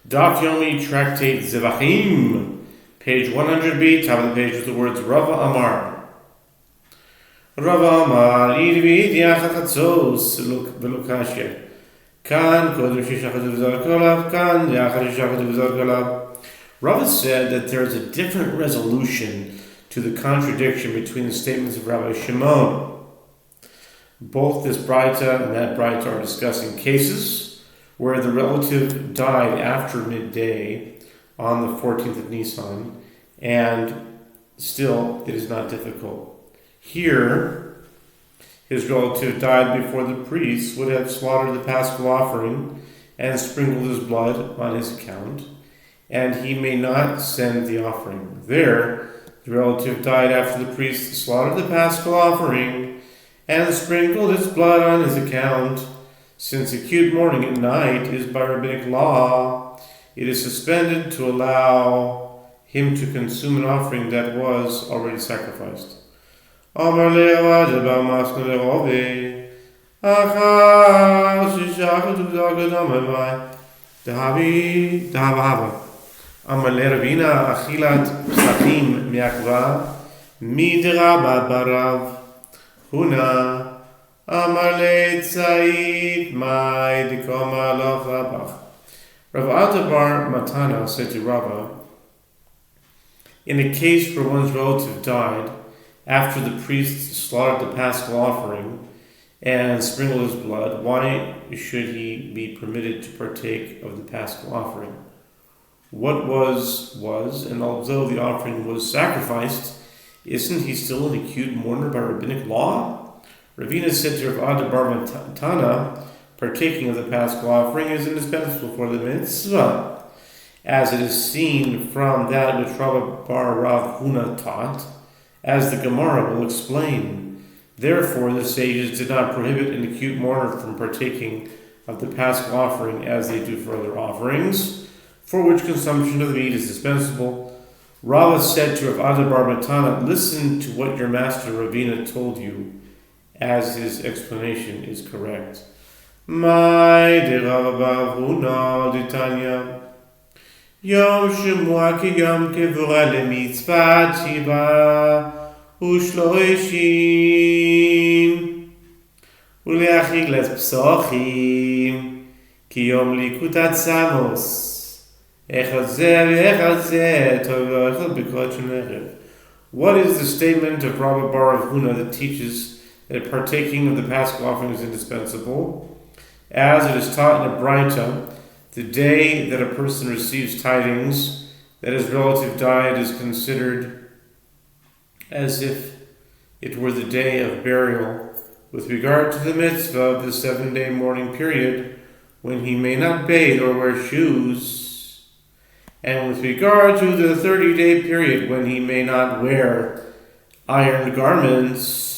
Daf Yomi Tractate Zevachim, page 100b, top of the page with the words Rava Amar. Rava Amar, Idvid Yachachatzos, Velukashya. Kan Kodem Shishachadu Vizar Kolab, Kan Yachad Shishachadu Vizar Kolab. Rava said that there is a different resolution to the contradiction between the statements of Rabbi Shimon. Both this Braita and that Braita are discussing cases where the relative died after midday on the 14th of Nisan, and still it is not difficult. Here, his relative died before the priest would have slaughtered the Paschal offering and sprinkled his blood on his account, and he may not send the offering. There, the relative died after the priest slaughtered the Paschal offering and sprinkled its blood on his account. Since acute mourning at night is by rabbinic law, it is suspended to allow him to consume an offering that was already sacrificed. Rav Bar Matana said to Rava, in a case where one's relative died after the priest slaughtered the Paschal offering and sprinkled his blood, why should he be permitted to partake of the Paschal offering? What was, and although the offering was sacrificed, isn't he still an acute mourner by rabbinic law? Ravina said to Rav Bar Matana, partaking of the Paschal offering is indispensable for the mitzvah, as it is seen from that which Rav Bar Rav Huna taught, as the Gemara will explain. Therefore, the sages did not prohibit an acute mourner from partaking of the Paschal offering as they do for other offerings, for which consumption of the meat is dispensable. Rava said to Rav Bar Matana, listen to what your master Ravina told you, as his explanation is correct. My de Rav Bar Huna d'Tanya, Yom Shemua ki Yom Kivura lemitzvat shiva ushloishim uleachig les psochim ki Yom likutat samos echad zeh v'echad zeh tov v'echad b'kot shnerev. What is the statement of Rav Bar Huna that teaches that partaking of the Paschal offering is indispensable? As it is taught in a Braita, the day that a person receives tidings that his relative died is considered as if it were the day of burial, with regard to the mitzvah of the 7-day mourning period, when he may not bathe or wear shoes, and with regard to the 30-day period, when he may not wear ironed garments,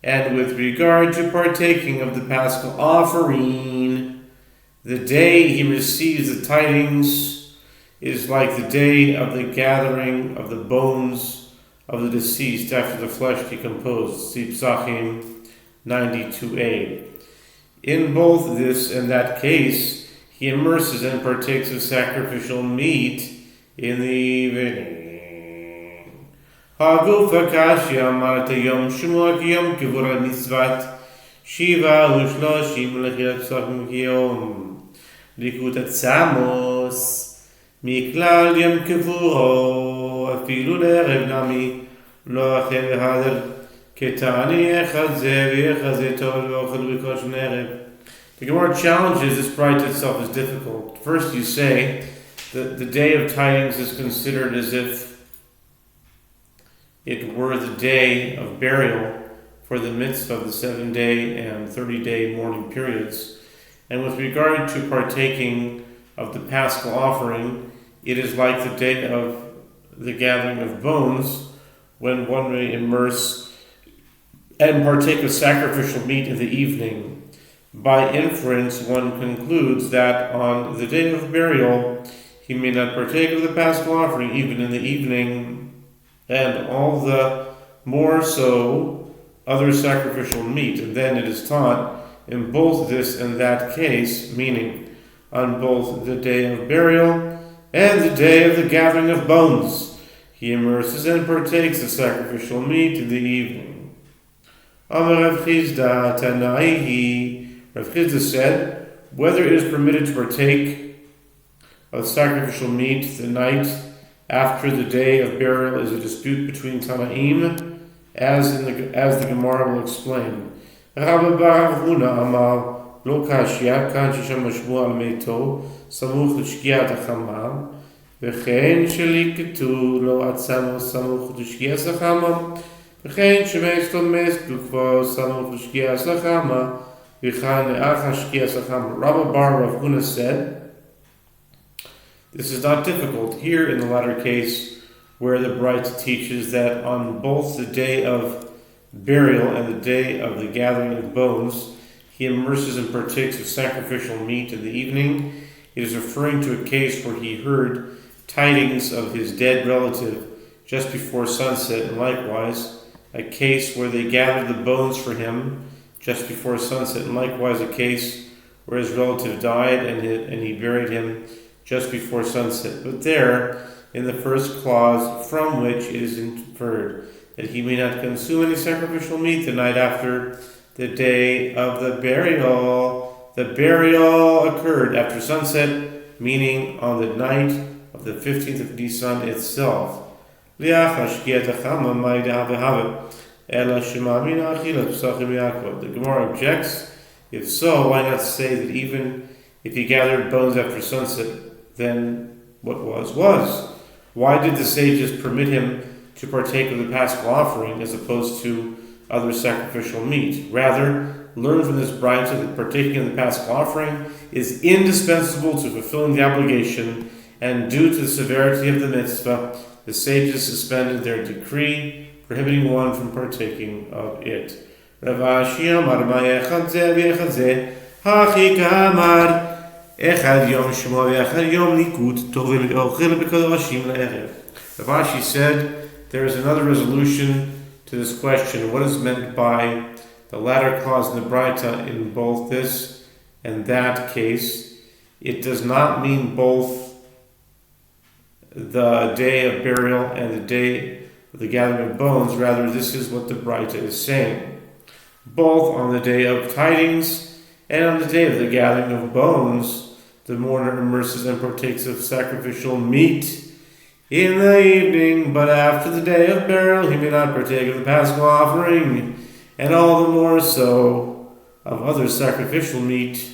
and with regard to partaking of the Paschal offering, the day he receives the tidings is like the day of the gathering of the bones of the deceased after the flesh decomposed. See Zevachim 92a. In both this and that case, he immerses and partakes of sacrificial meat in the evening. Hagufa kashya marta yom shemua ki yom kivura mitzvat shiva ushloshim lechilat psachim ki yom likutat samos miklal yom kivuro afilu le'erev nami lo achel v'hader ketani echad zeh v'echad zeh tov v'ochad b'kot shnerev. The Gemara challenges this Braita itself is difficult. First you say that the day of tidings is considered as if it were the day of burial for the mitzvah of the 7-day and 30-day mourning periods. And with regard to partaking of the Paschal offering, it is like the day of the gathering of bones, when one may immerse and partake of sacrificial meat in the evening. By inference, one concludes that on the day of burial, he may not partake of the Paschal offering even in the evening, and all the more so other sacrificial meat. And then it is taught in both this and that case, meaning on both the day of burial and the day of the gathering of bones. He immerses and partakes of sacrificial meat in the evening. Amar Rav Chizda Tanaihi. Rav Chizda said, whether it is permitted to partake of sacrificial meat the night after the day of burial is a dispute between Tanaim, as the Gemara will explain. Rabbi Bar Huna Amar Lo Kashya Kan Shisham Mashmu Al Meito Samuch L'Shkiat HaChamam V'chein Shelikatu Lo Atzamo Samuch L'Shkiat HaChamam V'chein Shemeis Lo Mes Glukvo Samuch L'Shkiat HaChamam V'chan Le'ach HaShkiat HaChamam. Rabbi Bar Rav Huna said, this is not difficult here in the latter case, where the Braita teaches that on both the day of burial and the day of the gathering of bones, he immerses and partakes of sacrificial meat in the evening. It is referring to a case where he heard tidings of his dead relative just before sunset, and likewise a case where they gathered the bones for him just before sunset, and likewise a case where his relative died and he buried him just before sunset. But there, in the first clause, from which it is inferred that he may not consume any sacrificial meat the night after the day of the burial. The burial occurred after sunset, meaning on the night of the 15th of Nisan itself. The Gemara objects, if so, why not say that even if he gathered bones after sunset, then what was? Why did the sages permit him to partake of the Paschal offering as opposed to other sacrificial meat? Rather, learn from this Braita that partaking of the Paschal offering is indispensable to fulfilling the obligation, and due to the severity of the mitzvah, the sages suspended their decree prohibiting one from partaking of it. Rav Ashi Amar Ma'echad Zeh V'echad Hachi Kamar Echad Yom Shemo V'echad Yom Likut Tovim Ochel B'Kodashim Le'erev. Rav Ashi said, there is another resolution to this question. What is meant by the latter clause in the Braita in both this and that case? It does not mean both the day of burial and the day of the gathering of bones. Rather, this is what the Braita is saying. Both on the day of tidings and on the day of the gathering of bones, the mourner immerses and partakes of sacrificial meat in the evening, but after the day of burial he may not partake of the Paschal offering, and all the more so of other sacrificial meat,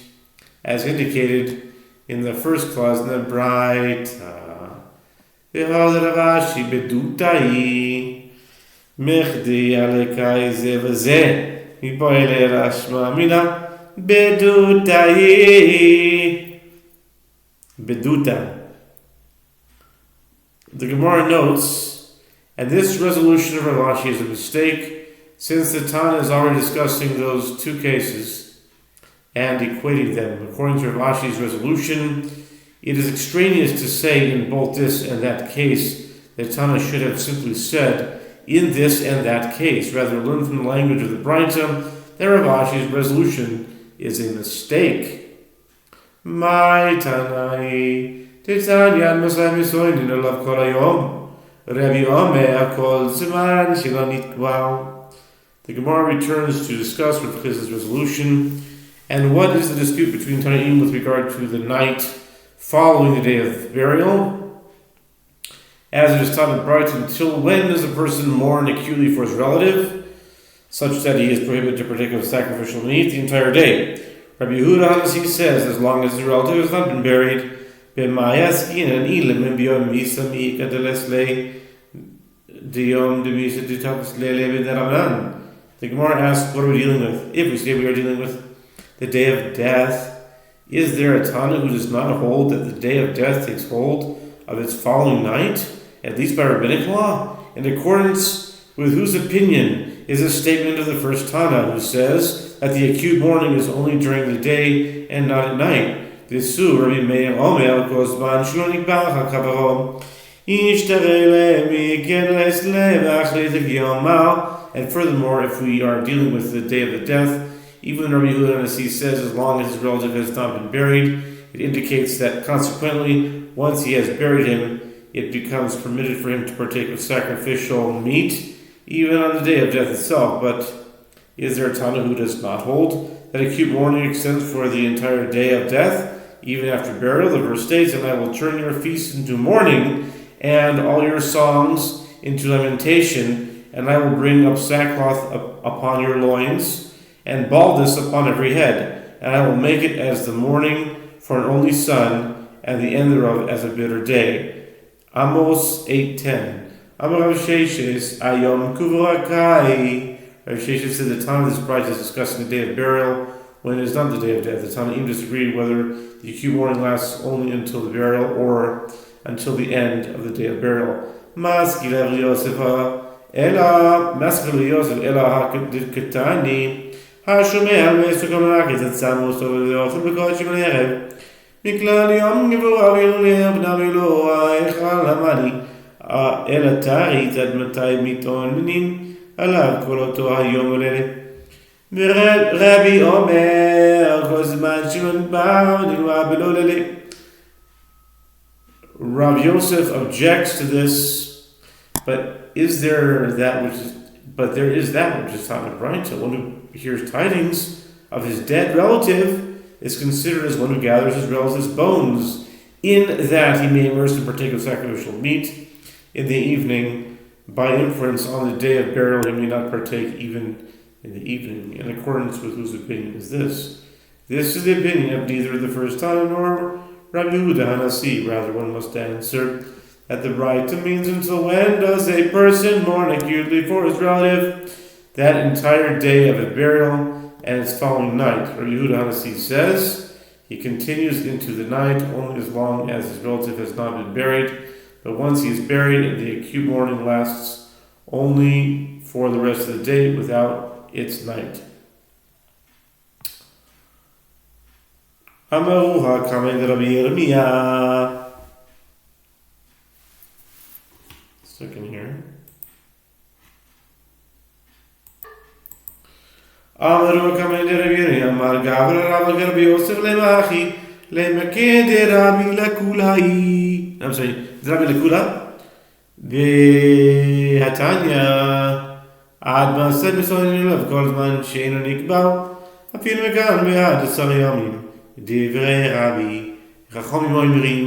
as indicated in the first clause in the Braita. V'hod Rav Ashi bedutai mechdi alekai zeh v'zeh mipoile rashma mina bedutai. Beduta. The Gemara notes, and this resolution of Rav Ashi is a mistake, since the Tana is already discussing those two cases and equating them. According to Rav Ashi's resolution, it is extraneous to say in both this and that case that Tana should have simply said in this and that case. Rather, learn from the language of the Braita that Rav Ashi's resolution is a mistake. My Tanai Titanian Muslim Soinin Olav Kolayom Rabbi Omer Kol Ziman Shilonit Wow. The Gemara returns to discuss Rav Chiz's resolution and what is the dispute between Tanaim with regard to the night following the day of burial. As it is taught in Braita, until when does a person mourn acutely for his relative, such that he is prohibited to partake of sacrificial meat the entire day? Rabbi Yehuda Hanasi says, as long as the relative has not been buried, the Gemara asks, what are we dealing with? If we say we are dealing with the day of death, is there a Tana who does not hold that the day of death takes hold of its following night, at least by rabbinic law? In accordance with whose opinion is a statement of the first Tana, who says that the acute mourning is only during the day and not at night. This Rabbi Meir Omer Kozman Shlonik Bach HaKavarom and furthermore, if we are dealing with the day of the death, even Rabbi Yehuda Hanasi says, as long as his relative has not been buried, It indicates that consequently, once he has buried him, it becomes permitted for him to partake of sacrificial meat, even on the day of death itself. But is there a Tana who does not hold that acute mourning extends for the entire day of death, even after burial? The verse states, "And I will turn your feasts into mourning, and all your songs into lamentation, and I will bring up sackcloth upon your loins, and baldness upon every head, and I will make it as the mourning for an only son, and the end thereof as a bitter day." Amos 8:10. Amar Rav Sheshes Ayom Kuvurakai. Rav Sheshes said the time of this bride is discussing the day of burial when it is not the day of death. The Tanaim disagreed whether the acute mourning lasts only until the burial or until the end of the day of burial. Maskil Yosef Ela Haketani Hashomeh Mesukamakis at Samos over the Othel because you may have מכלל יום גבוהים לבנם אלוהי היכל המני אל התאריך עד מתי מתאוננים עליו כל אותו היום וללה ורבי אומר כל זמן שלא נדבר נלמד בלא ללה. Rav Yosef objects to this, but there is that which is taught in Brayta. One who hears tidings of his dead relative is considered as one who gathers his relative's bones, in that he may immerse and partake of sacrificial meat in the evening. By inference, on the day of burial, he may not partake even in the evening. In accordance with whose opinion is this? This is the opinion of neither the first time nor Rabbi Yehuda Hanasi. Rather, one must answer that the Brayta means until when does a person mourn acutely for his relative? That entire day of his burial and its following night. Rabbi Yehuda Hanasi says he continues into the night only as long as his relative has not been buried, but once he is buried, the acute mourning lasts only for the rest of the day without its night. Amaruha Kamed Rabbi Yirmiyah. Second here. Amaru Kamed Rabbi Yirmiyah Mar Gavra Rabbi Rabbi Yosef Lemachi Lemaked Rabbi Lakulai. I'm sorry, Rabbi Lakula. Hatanya Adma said Misonin of Kolzman Shane and Ikbal. A few Megan Bead Sarayamim. Divrei Rabbi Chachomim Oimrim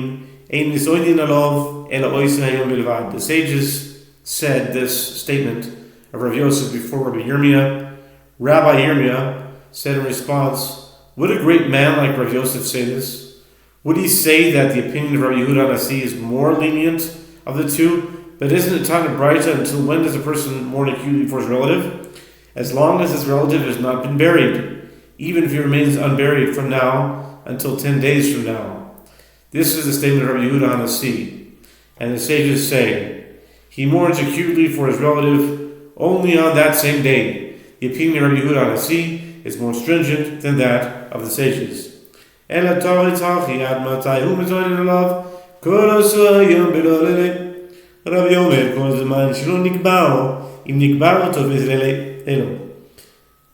Ein Misonin Alov Ela Oisa Hayom Bilvad. The sages said this statement of Rav Yosef before Rabbi Yirmiyah. Rabbi Yirmiyah said in response, would a great man like Rav Yosef say this? Would he say that the opinion of Rabbi Yehuda Hanasi is more lenient of the two? But isn't it time to Brayta until when does a person mourn acutely for his relative? As long as his relative has not been buried, even if he remains unburied from now until 10 days from now. This is the statement of Rabbi Yehuda Hanasi. And the sages say, he mourns acutely for his relative only on that same day. The opinion of Rabbi Yehuda Hanasi is more stringent than that of the sages.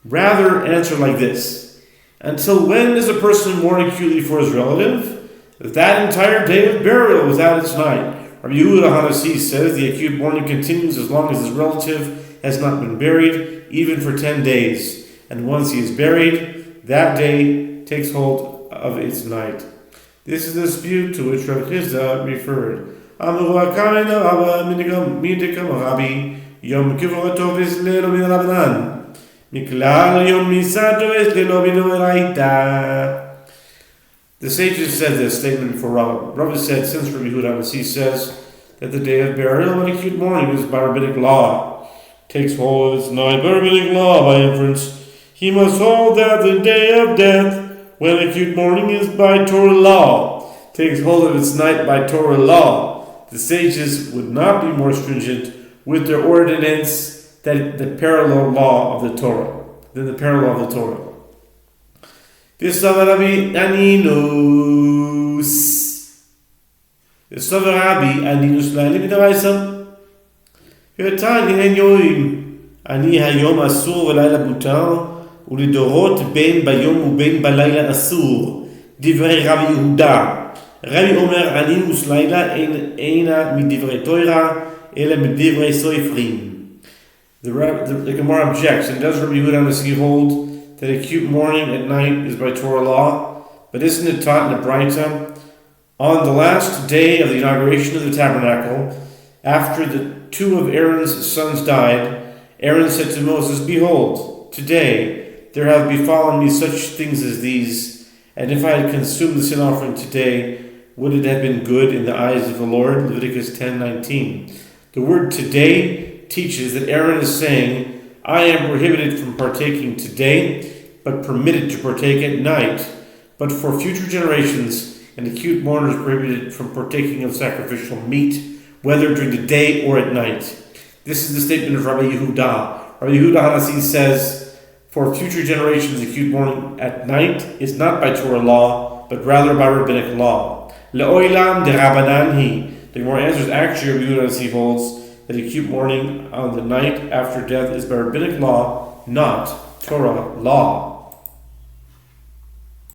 Rather, answer like this. Until when does a person mourn acutely for his relative? That entire day of burial without its night. Rabbi Yehuda Hanasi says the acute mourning continues as long as his relative has not been buried, even for 10 days. And once he is buried, that day takes hold of its night. This is the dispute to which Rav Chisda referred. The sages said this statement for Rabbah. Rabbah said, since Rabbi Yehuda Hanasi says that the day of burial and acute mourning is by rabbinic law, takes hold of its night by rabbinic law by inference, he must hold that the day of death, when acute mourning is by Torah law, takes hold of its night by Torah law. The sages would not be more stringent with their ordinance than the parallel law of the Torah. V'sover Rabbi Aninus Laili b'daraisa. V'tani hen yoim ani hayom asur v'layla butar ulidorot ben bayom uben balayla asur Divrei Rabbi Yehuda. Rabbi Omer Anin Uslaila Eina Midivrei Torah Ele Midivrei Soifrim. The Gemara objects, and does Rabbi Yehuda Nasi hold that acute mourning at night is by Torah law? But isn't it taught in the Braita? On the last day of the inauguration of the tabernacle, after the two of Aaron's sons died, Aaron said to Moses, "Behold, today there have befallen me such things as these, and if I had consumed the sin offering today, would it have been good in the eyes of the Lord?" Leviticus 10:19. The word "today" teaches that Aaron is saying, "I am prohibited from partaking today, but permitted to partake at night. But for future generations, an acute mourner is prohibited from partaking of sacrificial meat, whether during the day or at night." This is the statement of Rabbi Yehuda. Rabbi Yehuda Hanasi says, for future generations, acute mourning at night is not by Torah law, but rather by rabbinic law. Le'oilam de Rabbanan hi. The Gemara answers, actually, Rabbi Yehuda Hanasi holds that acute mourning on the night after death is by rabbinic law, not Torah law.